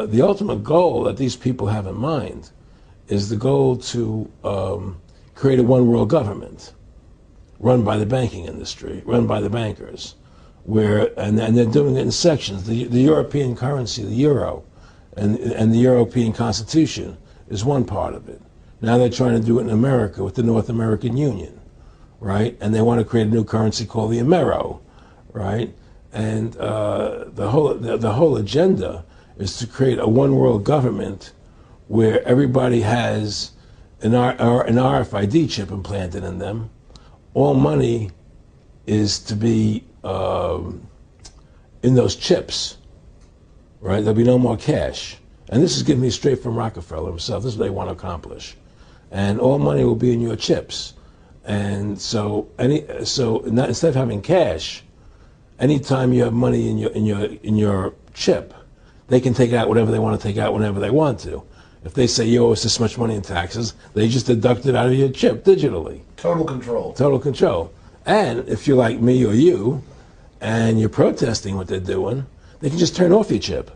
the ultimate goal that these people have in mind is the goal to create a one world government run by the banking industry, run by the bankers, and they're doing it in sections. The European currency, the euro, and the European Constitution is one part of it. Now they're trying to do it in America with the North American Union, right? And they want to create a new currency called the Amero, right? And the whole agenda is to create a one world government where everybody has an RFID chip implanted in them. All money is to be in those chips, right? There'll be no more cash. And this is giving me straight from Rockefeller himself. This is what they want to accomplish. And all money will be in your chips. And so instead of having cash, anytime you have money in your chip, they can take out whatever they want to take out whenever they want to. If they say you owe us this much money in taxes, they just deduct it out of your chip digitally. Total control. Total control. And if you're like me or you, and you're protesting what they're doing, they can just turn off your chip.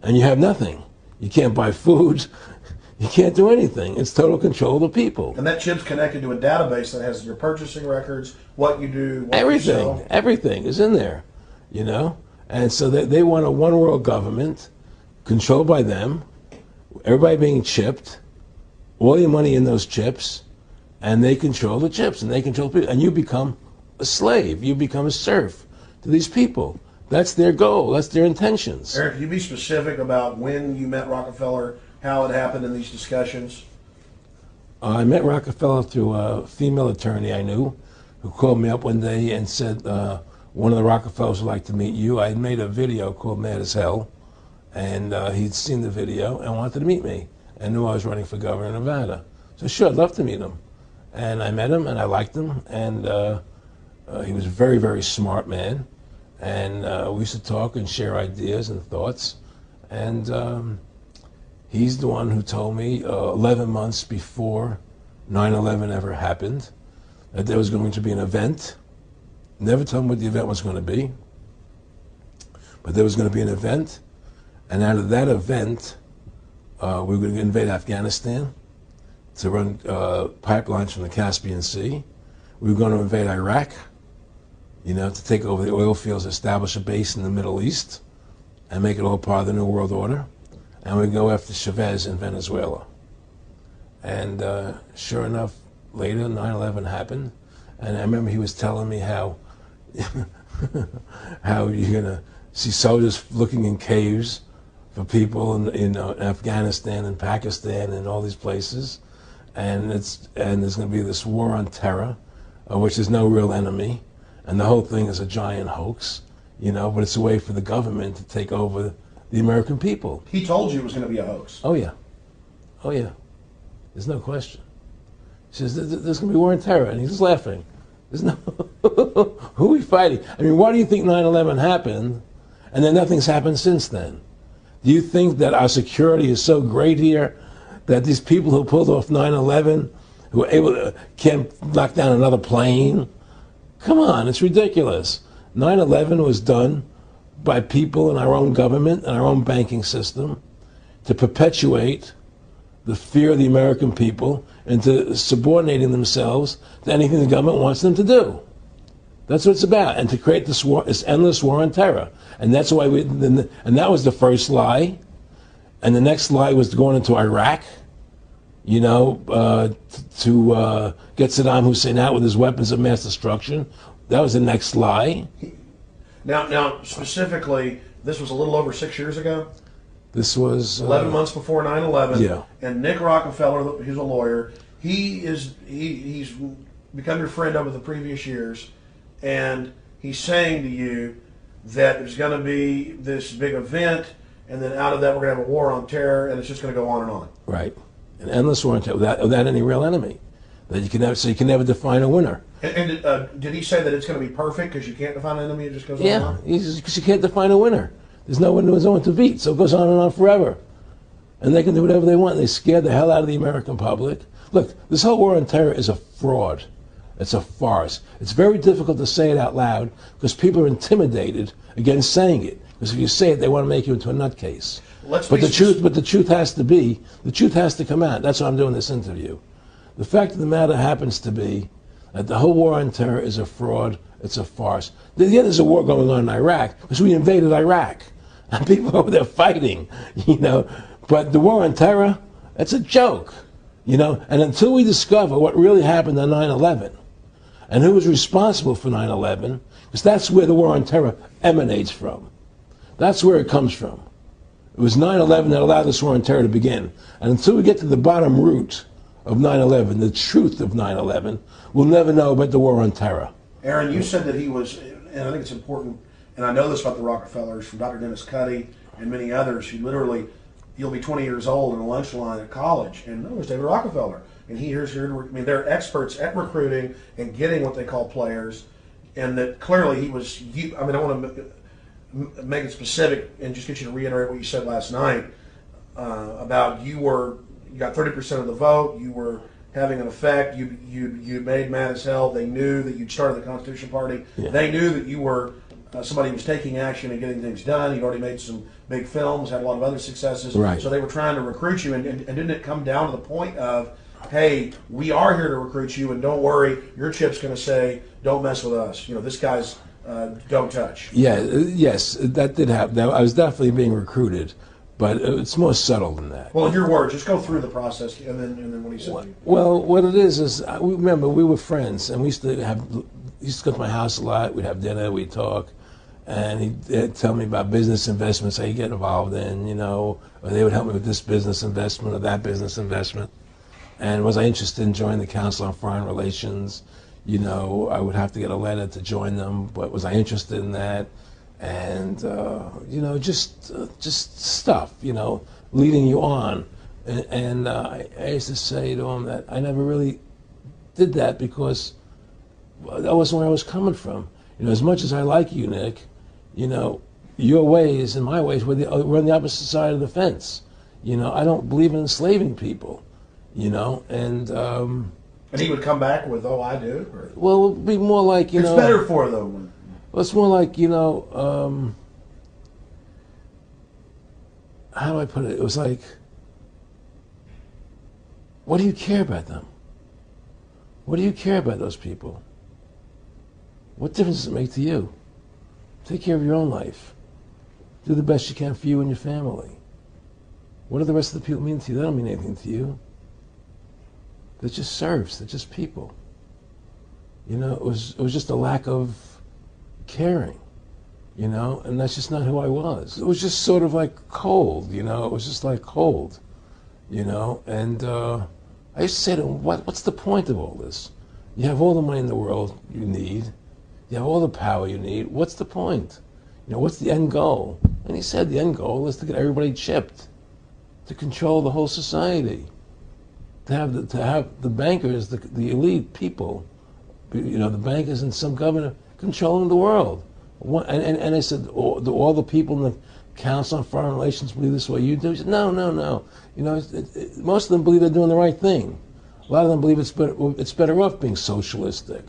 And you have nothing. You can't buy food. You can't do anything. It's total control of the people. And that chip's connected to a database that has your purchasing records, what you do, what everything, you sell. Everything is in there, you know? And so they want a one world government controlled by them, everybody being chipped, all your money in those chips, and they control the chips, and they control people. And you become a slave. You become a serf to these people. That's their goal. That's their intentions. Eric, can you be specific about when you met Rockefeller, how it happened in these discussions? I met Rockefeller through a female attorney I knew who called me up one day and said, one of the Rockefellers would like to meet you. I had made a video called Mad as Hell, and he'd seen the video and wanted to meet me and knew I was running for governor of Nevada. So sure, I'd love to meet him. And I met him and I liked him, and he was a very, very smart man. And we used to talk and share ideas and thoughts. And he's the one who told me 11 months before 9/11 ever happened that there was going to be an event. Never told him what the event was going to be, but there was going to be an event. And out of that event, we were going to invade Afghanistan to run pipelines from the Caspian Sea. We were going to invade Iraq, you know, to take over the oil fields, establish a base in the Middle East, and make it all part of the New World Order. And we go after Chavez in Venezuela. And sure enough, later 9/11 happened, and I remember he was telling me how how you're gonna see soldiers looking in caves for people in Afghanistan and Pakistan and all these places, and there's going to be this war on terror, which is no real enemy, and the whole thing is a giant hoax, you know. But it's a way for the government to take over the American people. He told you it was going to be a hoax. Oh yeah, oh yeah. There's no question. He says there's going to be war on terror, and he's just laughing. There's no who are we fighting? I mean, why do you think 9/11 happened, and then nothing's happened since then? Do you think that our security is so great here that these people who pulled off 9/11, who were able to, can't knock down another plane? Come on, it's ridiculous. 9/11 was done by people in our own government and our own banking system to perpetuate the fear of the American people into subordinating themselves to anything the government wants them to do. That's what it's about, and to create this war, this endless war on terror. And that's why and that was the first lie. And the next lie was going into Iraq, you know, to get Saddam Hussein out with his weapons of mass destruction. That was the next lie. Now, specifically, this was a little over 6 years ago. This was 11 months before 9/11. Yeah. And Nick Rockefeller, who's a lawyer, he's become your friend over the previous years, and he's saying to you that there's going to be this big event, and then out of that we're going to have a war on terror, and it's just going to go on and on. Right, an endless war on terror without any real enemy. That you can never, so you can never define a winner. And did he say that it's going to be perfect because you can't define an enemy? It just goes on and on? Yeah, because you can't define a winner. There's no one to beat, so it goes on and on forever. And they can do whatever they want. They scare the hell out of the American public. Look, this whole war on terror is a fraud. It's a farce. It's very difficult to say it out loud because people are intimidated against saying it. Because if you say it, they want to make you into a nutcase. Let's But be the truth has to come out. That's why I'm doing this interview. The fact of the matter happens to be that the whole war on terror is a fraud. It's a farce. Yeah, there's a war going on in Iraq because we invaded Iraq. And people over there fighting, you know. But the war on terror, it's a joke, you know. And until we discover what really happened on 9/11 and who was responsible for 9/11, because that's where the war on terror emanates from. That's where it comes from. It was 9/11 that allowed this war on terror to begin. And until we get to the bottom root of 9/11, the truth of 9/11, we'll never know about the war on terror. Aaron, you said that he was, and I think it's important, and I know this about the Rockefellers from Dr. Dennis Cuddy and many others who literally, you'll be 20 years old in a lunch line at college, and there's David Rockefeller. And here's your, I mean, they're experts at recruiting and getting what they call players, and that clearly he was, I mean, I want to make it specific and just get you to reiterate what you said last night about you got 30% of the vote, you were having an effect, you made mad as hell, they knew that you'd started the Constitution Party, they knew that you were somebody who was taking action and getting things done, you'd already made some big films, had a lot of other successes, so they were trying to recruit you, and didn't it come down to the point of, hey, we are here to recruit you, and don't worry, your chip's going to say, don't mess with us, you know, this guy's don't touch. Yeah, yes, that did happen. I was definitely being recruited, but it's more subtle than that. Well, in your words, just go through the process, and then what he said to you. Well, what it is remember, we were friends, and we used to go to my house a lot. We'd have dinner, we'd talk, and he'd tell me about business investments I get involved in, you know, or they would help me with this business investment or that business investment. And was I interested in joining the Council on Foreign Relations? You know, I would have to get a letter to join them, but was I interested in that? And, you know, just stuff, you know, leading you on. And I used to say to him that I never really did that because that wasn't where I was coming from. You know, as much as I like you, Nick, you know, your ways and my ways, we're on the opposite side of the fence. You know, I don't believe in enslaving people, you know, and he would come back with, oh, I do? Or? Well, it would be more like, you know... It's better for them. Well, it's more like, you know, how do I put it? It was like, what do you care about them? What do you care about those people? What difference does it make to you? Take care of your own life. Do the best you can for you and your family. What do the rest of the people mean to you? They don't mean anything to you. They're just serfs. They're just people. You know, it was just a lack of caring, you know, and that's just not who I was. It was just sort of like cold, you know. It was just like cold, you know. And I used to say to him, what's the point of all this? You have all the money in the world you need. You have all the power you need. What's the point? You know, what's the end goal? And he said the end goal is to get everybody chipped, to control the whole society, to have the bankers, the elite people, you know, the bankers and some governor controlling the world. And I said, do all the people in the Council on Foreign Relations believe this way you do? He said, no. You know, most of them believe they're doing the right thing. A lot of them believe it's better off being socialistic.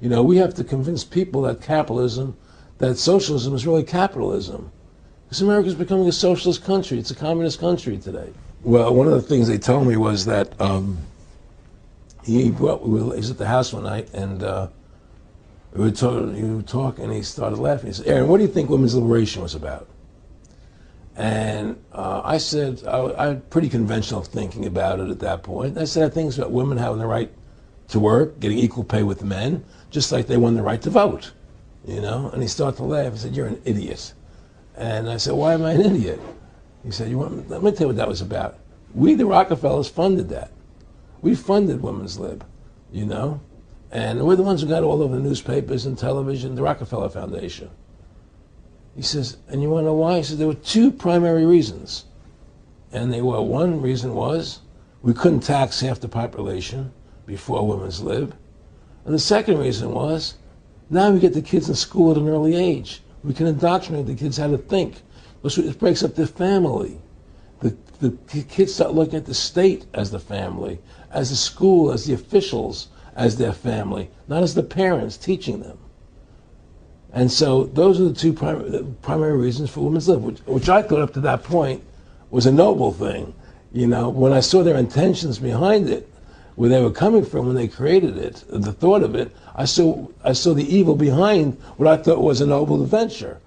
You know, we have to convince people that socialism is really capitalism. Because America's becoming a socialist country. It's a communist country today. Well, one of the things they told me was that he was at the house one night, and he would talk, and he started laughing. He said, Aaron, what do you think women's liberation was about? And I said, I had pretty conventional thinking about it at that point. I said, I think it's about women having the right to work, getting equal pay with men, just like they won the right to vote, you know? And he started to laugh. He said, you're an idiot. And I said, why am I an idiot? He said, let me tell you what that was about. We, the Rockefellers, funded that. We funded women's lib, you know? And we're the ones who got all over the newspapers and television, the Rockefeller Foundation. He says, and you want to know why? He said, there were two primary reasons. And they were, one reason was we couldn't tax half the population before women's lib. And the second reason was, now we get the kids in school at an early age. We can indoctrinate the kids how to think. It breaks up their family. The kids start looking at the state as the family, as the school, as the officials, as their family, not as the parents teaching them. And so those are the two primary reasons for women's lib, which I thought up to that point was a noble thing. You know, when I saw their intentions behind it, where they were coming from when they created it, the thought of it, I saw the evil behind what I thought was a noble adventure.